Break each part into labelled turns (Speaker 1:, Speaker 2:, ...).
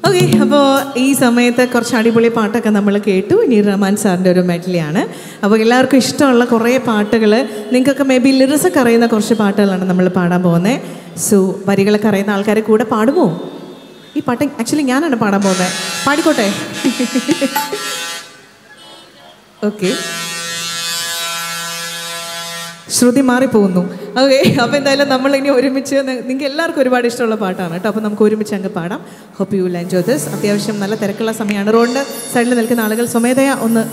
Speaker 1: Okay, അപ്പോൾ ഈ സമയത്ത് കുറച്ച് അടിപൊളി പാട്ടൊക്കെ നമ്മൾ കേട്ടു. ഇനി റഹ്മാൻ സാറിൻ്റെ ഒരു മെഡലിയാണ്. അപ്പോൾ എല്ലാവർക്കും ഇഷ്ടമുള്ള കുറേ പാട്ടുകൾ, നിങ്ങൾക്കൊക്കെ മേ ബി ലിറിക്സൊക്കെ അറിയുന്ന കുറച്ച് പാട്ടുകളാണ് നമ്മൾ പാടാൻ പോകുന്നത്. സോ വരികളൊക്കെ അറിയുന്ന ആൾക്കാരെ കൂടെ പാടുമോ? ഈ പാട്ട് ആക്ച്വലി ഞാനാണ് പാടാൻ പോകുന്നത്. പാടിക്കോട്ടെ? ഓക്കെ, ശ്രുതി മാറിപ്പോകുന്നു. ഓക്കെ, അപ്പോൾ എന്തായാലും നമ്മളിനി ഒരുമിച്ച്, നിങ്ങൾക്ക് എല്ലാവർക്കും ഒരുപാട് ഇഷ്ടമുള്ള പാട്ടാണ് കേട്ടോ. അപ്പോൾ നമുക്ക് ഒരുമിച്ച് അങ്ങ് പാടാം. Hope you will enjoy this. അത്യാവശ്യം നല്ല തിരക്കുള്ള സമയമാണ്. റോഡിൻ്റെ സൈഡിൽ നിൽക്കുന്ന ആളുകൾ സ്വമേധയാ ഒന്ന്.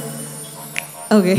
Speaker 1: ഓക്കെ,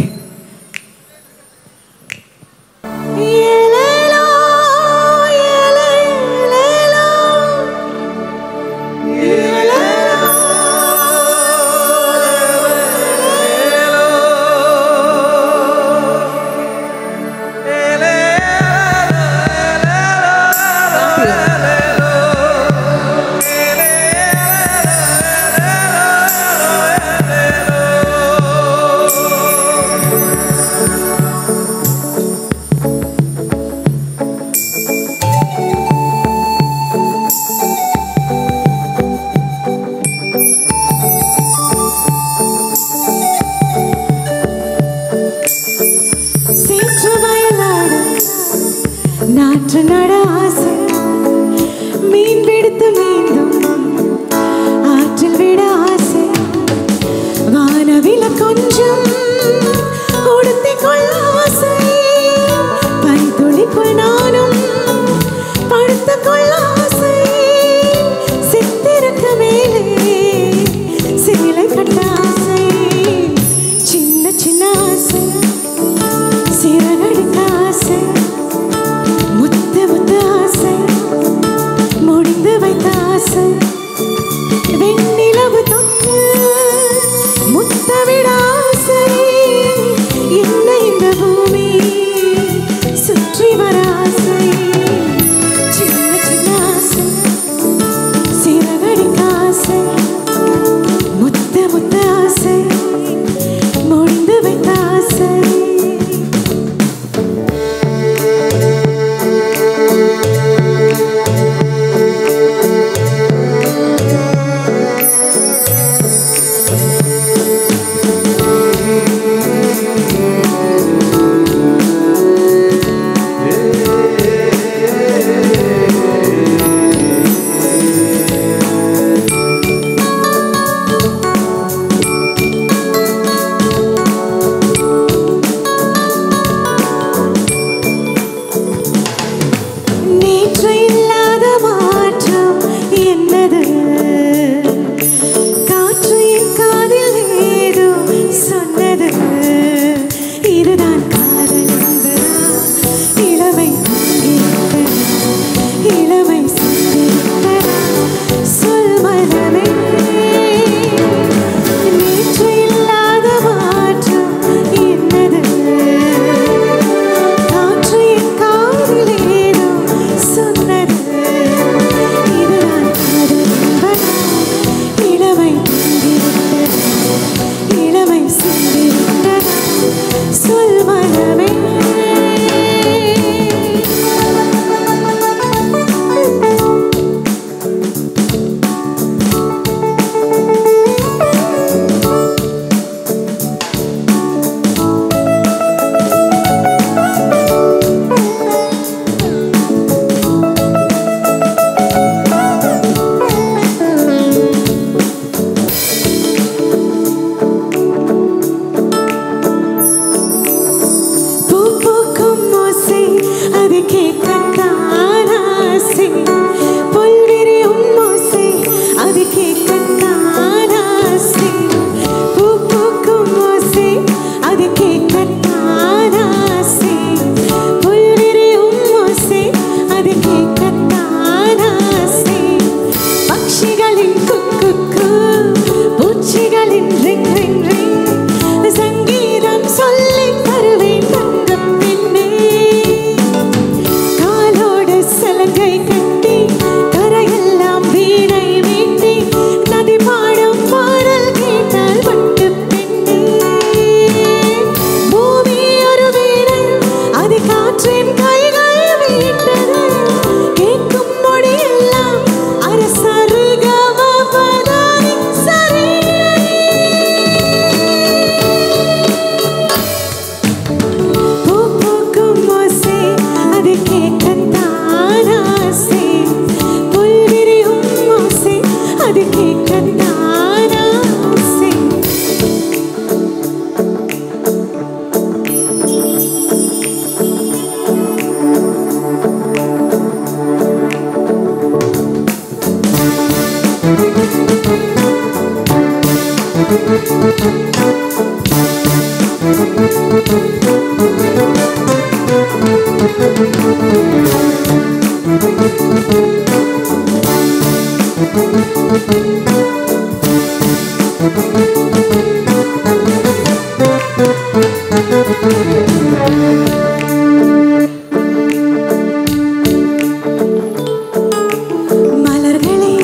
Speaker 1: மலர்களே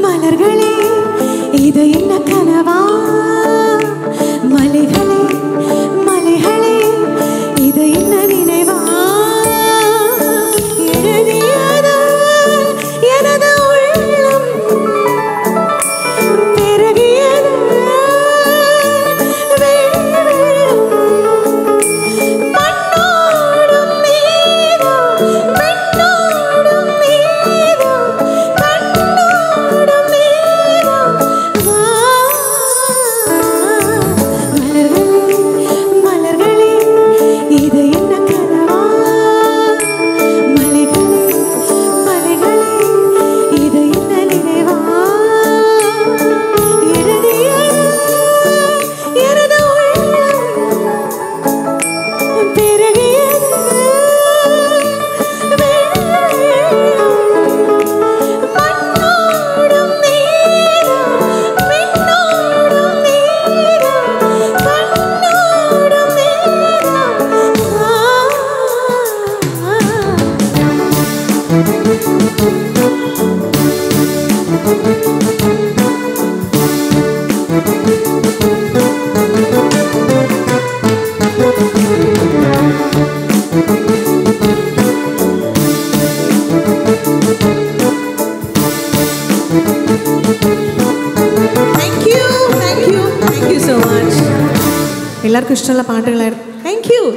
Speaker 1: மலர்களே இது என்ன கனவா, மலைகளே மலைகளே இது என்ன நினைவா, எழுதியது எனது உள்ளம் பெருகியது வெள்ளம், மண்ணோடும் நீரும் பெண்ணோடும் நீரும் கண்ணோடும் நீரும் மலர்களே மலர்களே இது என்ன கனவா, மலைகளே மலைகளே இது என்ன நினைவா, எழுதியது எனது உள்ளம் பெருகியது வெள்ளம், மண்ணோடும் நீரும் பெண்ணோடும் நீரும் கண்ணோடும் Thank you, thank you, thank you so much. എല്ലാവർക്കും ഇഷ്ടമുള്ള പാട്ടുകളായിരുന്നു.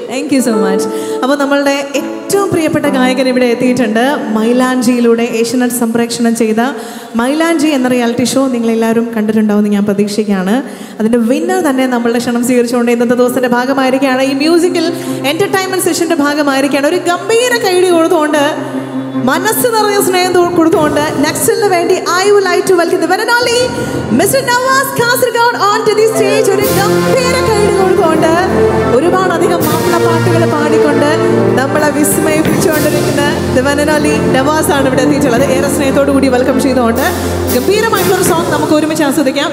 Speaker 1: Thank you so much. അപ്പോൾ നമ്മളുടെ ഏറ്റവും പ്രിയപ്പെട്ട ഗായകൻ ഇവിടെ എത്തിയിട്ടുണ്ട്. മൈലാഞ്ചിയിലൂടെ ഏഷ്യനെറ്റ് സംപ്രേഷണം ചെയ്ത മൈലാഞ്ചി എന്ന റിയാലിറ്റി ഷോ നിങ്ങളെല്ലാവരും കണ്ടിട്ടുണ്ടാവുമെന്ന് ഞാൻ പ്രതീക്ഷിക്കുകയാണ്. അതിൻ്റെ വിന്നർ തന്നെ നമ്മളുടെ ക്ഷണം സ്വീകരിച്ചുകൊണ്ട് ഇന്നത്തെ ദിവസത്തിൻ്റെ ഭാഗമായിരിക്കുകയാണ്. ഈ മ്യൂസിക്കൽ എൻ്റർടൈൻമെൻറ്റ് സെഷൻ്റെ ഭാഗമായിരിക്കുകയാണ്. ഒരു ഗംഭീര കൈയടി കൊടുത്തുകൊണ്ട്, മനസ്സ് നിറഞ്ഞ സ്നേഹം കൊടുത്തുകൊണ്ട് നെക്സ്റ്റിന് വേണ്ടി I would like to welcome the one and only mister Nawaz Kasaragod on to the stage. ഒരു ഗംഭീര കൈയടി കൊടുത്തുകൊണ്ട് ഒരുപാടധികം മാപ്പിള പാട്ടുകൾ പാടിക്കൊണ്ട് നമ്മളെ വിസ്മയിപ്പിച്ചുകൊണ്ടിരിക്കുന്ന the one and only Nawaz ആണ് ഇവിടെ എത്തിയിട്ടുള്ളത്. ഏറെ സ്നേഹത്തോടു കൂടി വെൽക്കം ചെയ്തുകൊണ്ട് ഗംഭീരമായിട്ടുള്ളൊരു സോങ് നമുക്ക് ഒരുമിച്ച് ആസ്വദിക്കാം.